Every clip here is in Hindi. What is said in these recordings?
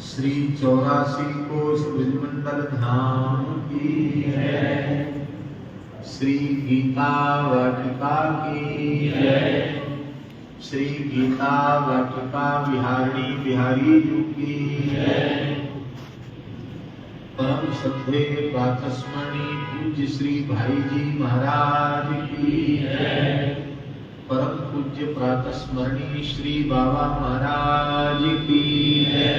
श्री 84 कोश ब्रजमंडल धाम की है। श्री गीता वाटिका की है। श्री गीता वाटिका बिहारी बिहारी जी की है। परम श्रद्धे प्रातस्मरणीय पूज्य श्री भाई जी महाराज की है। परम पूज्य प्रातस्मरणीय श्री बाबा महाराज की है।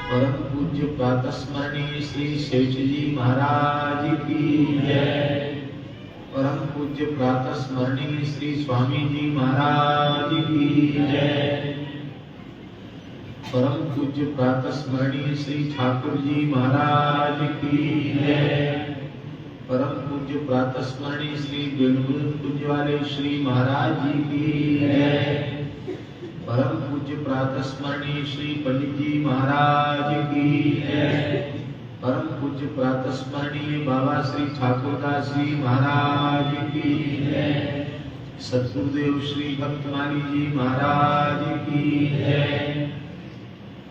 परम पूज्य प्रातस्मरणीय श्री शेष जी महाराज की है। परम पूज्य प्रातस्मरणीय श्री स्वामी जी महाराज की है। परम पूज्य प्रातस्मरणीय श्री ठाकुर जी महाराज की है। परम पूज्य प्रातस्मरणीय श्री बेणुगुण पूज्य वाले श्री महाराज जी की है। परम पूज्य प्रातस्मरणीय श्री पंडित जी महाराज की है। परम पूज्य प्रातस्मरणीय बाबा श्री ठाकुरदास जी महाराज की है। सतगुरुदेव श्री भक्तमाली जी महाराज की है।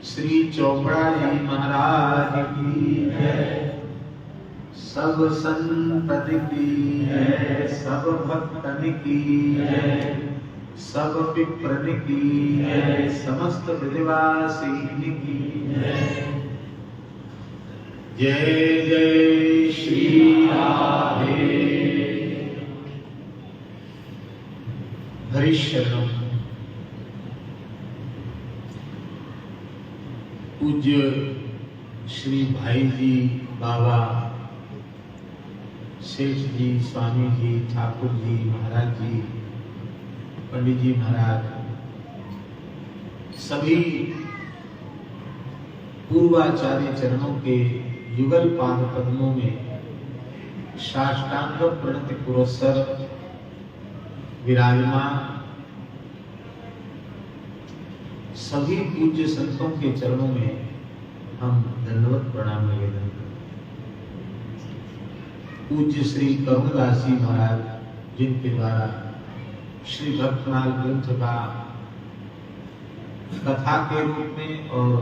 श्री चोपड़ा जी महाराज की है। सब संतन की है, सब भक्तन की है, सब पिप्रन की है, समस्त ब्रजवासी की है। जय जय श्री राधे। हरिशरणम। पूज्य श्री भाई जी बाबा शेष जी, स्वामी जी, ठाकुर जी महाराज जी, पंडित जी महाराज, सभी पूर्वाचार्य चरणों के युगल पाद पद्मों में साष्टांग प्रणति पुरस्सर विराजमान सभी पूज्य संतों के चरणों में हम दंडवत प्रणाम निवेदन करते हैं। पूज्य श्री करुणदास जी महाराज, जिनके द्वारा श्री भक्तमाल ग्रंथ का कथा के रूप में और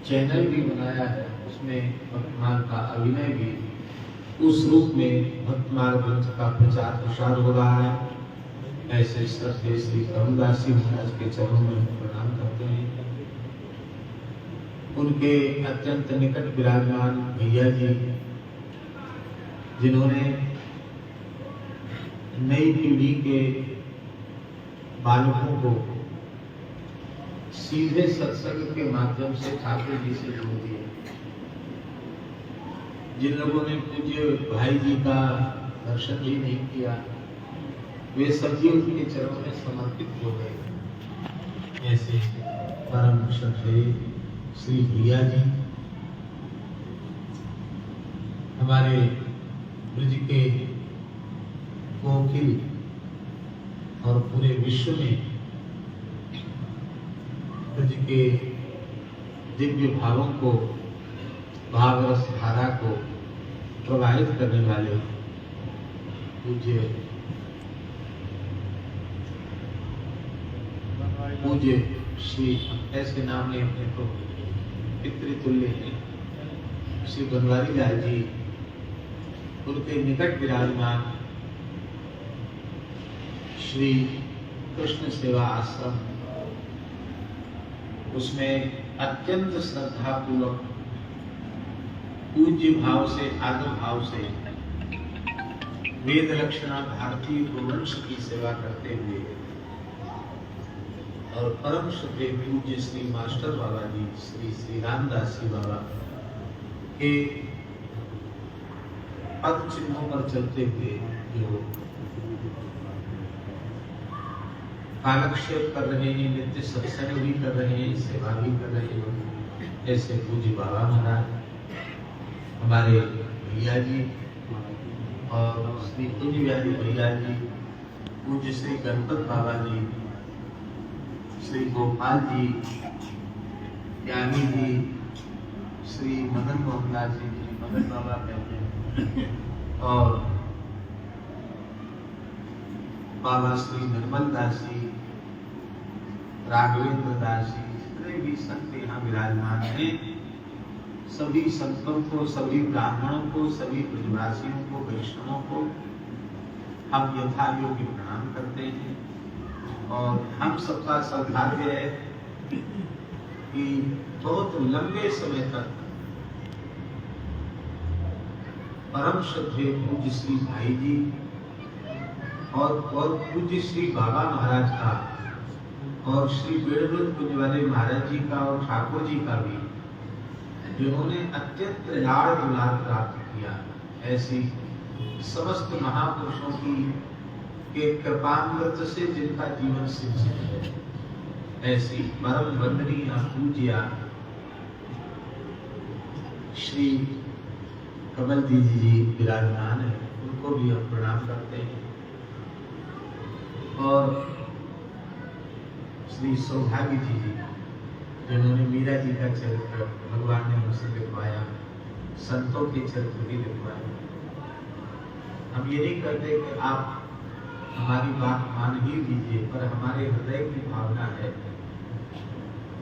चैनल भी बनाया है, उसमें भक्तमाल का अभिनय भी उस रूप में भक्तमाल ग्रंथ का प्रचार प्रसार हो रहा है। ऐसे श्रद्धेय श्री करुणदास जी महाराज के चरणों में प्रणाम करते हैं। उनके अत्यंत निकट विराजमान भैया जी, जिन्होंने नई पीढ़ी के बालकों को सीधे सत्संग के माध्यम से ठाकुर जी से जोड़ दिए। जिन लोगों ने पूज्य भाई जी का दर्शन भी नहीं किया, वे सभी उनके चरणों में समर्पित हो गए। ऐसे परम श्रद्धेय श्री भैया जी हमारे ब्रज के कोकिल और पूरे विश्व में ब्रज के दिव्य भावों को, भावरस धारा को प्रवाहित करने वाले पूज्य श्री, ऐसे नाम ने अपने को पितृतुल्य हैं, श्री बनवारी लाल जी, उनके निकट विराजमान श्री कृष्ण सेवा आश्रम, उसमें अत्यंत श्रद्धा पूर्वक पूज्य भाव से, आदर भाव से वेद लक्षणा भारतीय गोवंश की सेवा करते हुए और परम श्रद्धेय पूज्य श्री मास्टर बाबा जी, श्री श्री रामदास जी बाबा के पद चिन्हों पर चलते हुए जो कालक्षेप कर रहे हैं, नित्य सत्संग भी कर रहे हैं, सेवा भी कर रहे हैं, ऐसे पूज्य बाबा महाराज, हमारे भैया जी और श्री पूज्य बिहारी भैया जी, पूज्य श्री गणपत बाबा जी, श्री गोपाल जी, ज्ञानी जी, श्री मदन मोहनदास जी, मदन बाबा कहते हैं, और बाबा श्री निर्मल दास जी, राघवेंद्र दास जी, जितने भी संत यहाँ विराजमान हैं, सभी संतों को, सभी ब्राह्मणों को, सभी ब्रजवासियों को, वैष्णवों को हम यथा योग्य प्रणाम करते हैं। और हम सबका सौभाग्य है कि बहुत लंबे समय तक परम श्रद्धेय पूज्य श्री भाई जी और पूज्य श्री बाबा महाराज का और श्री बेड़वृत पूज्य वाले महाराज जी का और ठाकुर जी का भी, जिन्होंने अत्यंत लाड़ दुलार प्राप्त किया, ऐसी समस्त महापुरुषों की के कृपामृत से जिनका जीवन सिंचित है, ऐसी परम वंदनीय पूज्या श्री कमल दीदी जी विराजमान है, उनको भी हम प्रणाम करते हैं। और श्री सौभाग्य जी, जिन्होंने मीरा जी का चरित्र भगवान ने हमसे लिखवाया, संतों के चरित्र भी लिखवाए। हम ये नहीं कहते कि आप हमारी बात मान ही लीजिए, पर हमारे हृदय की भावना है।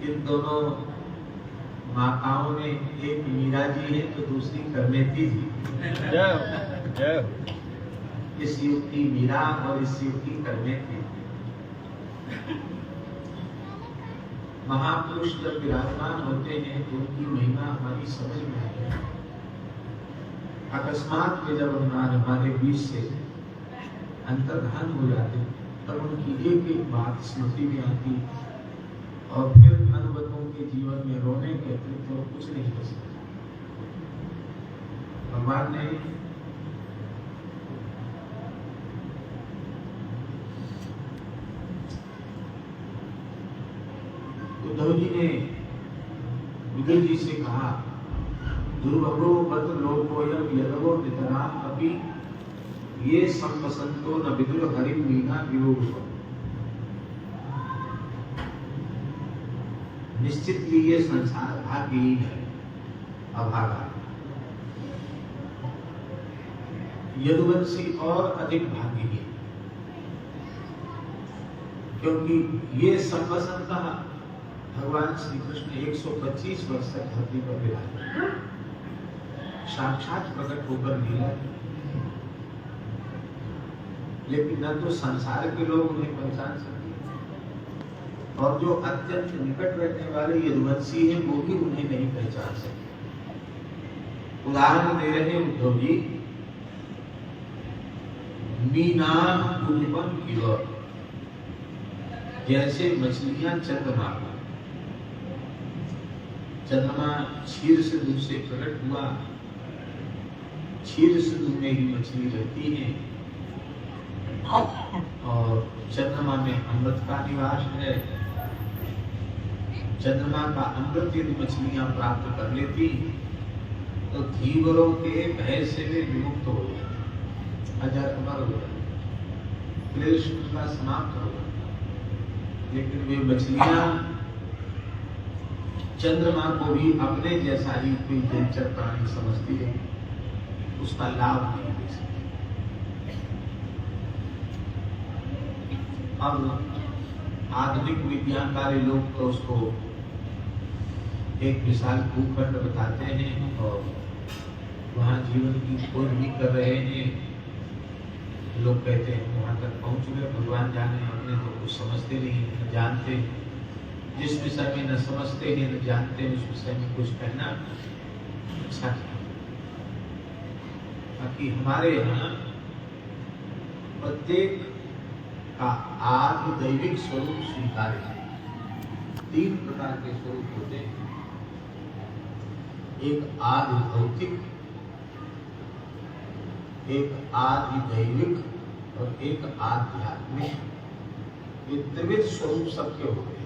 इन दोनों माताओं में एक मीरा जी है तो दूसरी करनेती जी। इस युग की मीरा और इस युग की करनेती। महापुरुष जब विराजमान होते हैं तो उनकी महिमा हमारी समझ में आती है। अकस्मात में जब हमारे बीच से अंतर्धान हो जाते तब उनकी एक एक बात स्मृति में आती और फिर अनुगतों के जीवन में रोने के अतिरिक्त तो कुछ नहीं हो सकता। भगवान ने उद्धव जी ने विदुर जी से कहा, दुर्भगो बत लोकोयम यदवो नितराम अपि ये संपसंतो न विदुर हरि मीना वियोग। निश्चित ही ये संसार भाग्यहीन है, अभागा। यदुवंशी और अधिक भाग्यहीन, क्योंकि ये संपसंता भगवान श्री कृष्ण 125 वर्ष तक धरती पर विराजे, साक्षात प्रकट होकर लीला, लेकिन न तो संसार के लोग उन्हें पहचान सकते और जो अत्यंत निकट रहने वाले यदुवंशी हैं वो भी उन्हें नहीं पहचान सकते। उदाहरण दे रहे उद्धव जी, मीनान कुलिपम इव, जैसे मछलियां चंद्रमा पर, चंद्रमा क्षीर सिंधु से प्रकट हुआ, क्षीर सिंधु में ही मछली रहती है और चंद्रमा में अमृत का निवास है। चंद्रमा का अमृत यदि मछलियां प्राप्त कर लेती तो धीवरों के भय से वे विमुक्त हो जाते, अजर अमर हो जाते, क्लेश उनका समाप्त हो जाता। लेकिन वे मछलियां चंद्रमा को भी अपने जैसा ही कोई जलचर प्राणी समझती है, उसका लाभ नहीं ले सकती। अब आधुनिक विज्ञान वाले लोग तो उसको एक विशाल भूखंड बताते हैं और वहाँ जीवन की खोज भी कर रहे हैं। लोग कहते हैं वहाँ तक पहुँच गए, भगवान जाने, अपने तो कुछ समझते नहीं, न जानते। जिस विषय में न समझते हैं न जानते हैं, उस विषय में कुछ कहना अच्छा नहीं। बाकी हमारे यहाँ प्रत्येक का आदि दैविक स्वरूप स्वीकार है। 3 प्रकार के स्वरूप होते हैं, एक आदि भौतिक, एक आदि दैविक और एक आध्यात्मिक। ये त्रिविध स्वरूप सबके होते हैं।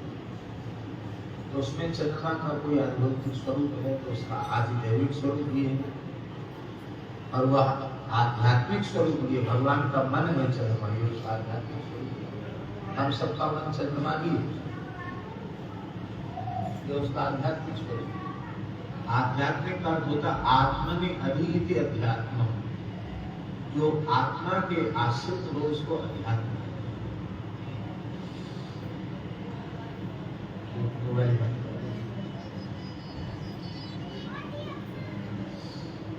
तो उसमें चंद्रमा का कोई आध्यात्मिक स्वरूप है तो उसका आदि दैविक स्वरूप भी है और वह आध्यात्मिक स्वरूप भी है। भगवान का मन है चंद्रमा, ये उसका आध्यात्मिक स्वरूप। हम सबका मन चंद्रमा ही है, ये उसका आध्यात्मिक स्वरूप। आध्यात्मिक का अर्थ होता आत्मनि अधीत अध्यात्म, जो आत्मा के आश्रित हो उसको अध्यात्म। मोबाइल बंद करो।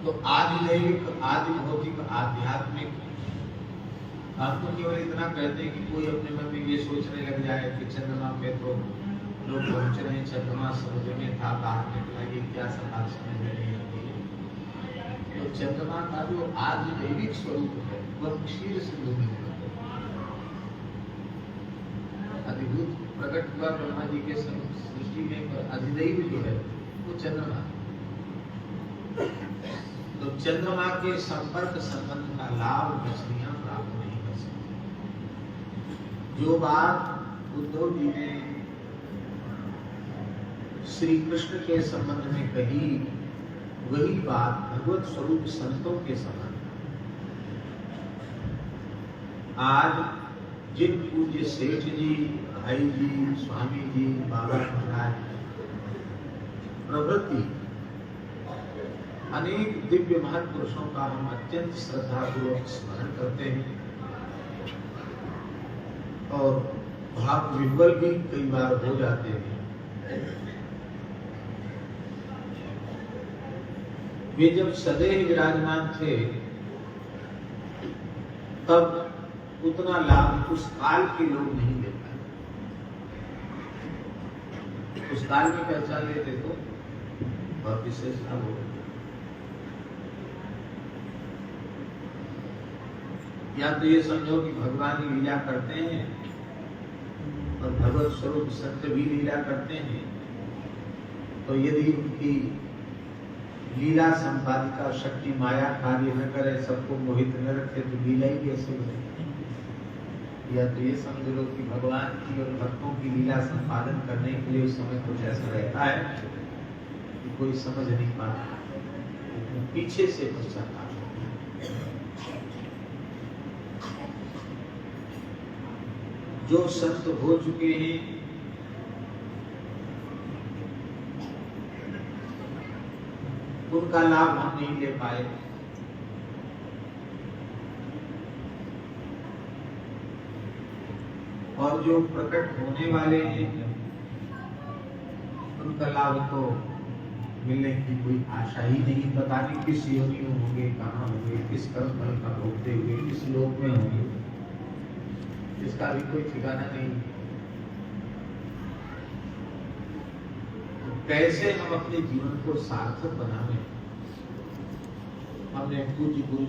तो आदि दैविक, आदि भौतिक, आध्यात्मिक, आप तो केवल इतना कहते हैं कि कोई अपने मन में ये सोचने लग जाए कि चंद्रमा पे तो लोग पहुंच रहे हैं, चंद्रमा समुद्र में था, बाहर निकला, ये क्या सब बात समझ में नहीं आती है। तो चंद्रमा का जो आदि दैविक स्वरूप है वह क्षीर सिंधु में अधिभूत प्रकट हुआ ब्रह्मा जी के सृष्टि में, पर अधिदैव जो है वो चंद्रमा। तो चंद्रमा के संपर्क संबंध का लाभ मछलियां प्राप्त नहीं कर सकती। जो बात उद्धव जी ने श्री कृष्ण के संबंध में कही, वही बात भगवत स्वरूप संतों के संबंध। आज जिन पूज्य सेठ जी, भाई जी, स्वामी जी, बाबा महाराज प्रभृति अनेक दिव्य महापुरुषों का हम अत्यंत श्रद्धापूर्वक स्मरण करते हैं और भाव विह्वल भी कई बार हो जाते हैं। वे जब सदैव विराजमान थे तब उतना लाभ उस काल के लोग नहीं ले पाए। उस काल में पहचान लेते तो बहुत विशेष लाभ हो। या तो ये समझो कि भगवान लीला करते हैं और भगवत स्वरूप सत्य भी लीला करते हैं, तो यदि उनकी लीला संपादिका शक्ति माया कार्य न करे, सबको मोहित न रखे, तो लीला ही कैसे बने। या तो ये समझ लो कि भगवान की और भक्तों की लीला संपादन करने के लिए उस समय कुछ ऐसा रहता है कि कोई समझ नहीं पाता, पीछे से पश्चाताप। जो संत हो चुके हैं उनका लाभ हम नहीं ले पाए। और जो प्रकट होने वाले हैं उनका लाभ तो मिलने की कोई आशा ही नहीं। पता नहीं किस योनि में होंगे, कहाँ होंगे, किस कर्म फल का भोगते हुए किस लोक में होंगे, इसका भी कोई ठिकाना नहीं। तो कैसे हम अपने जीवन को सार्थक बनाएं, हमने पूज्य गुरु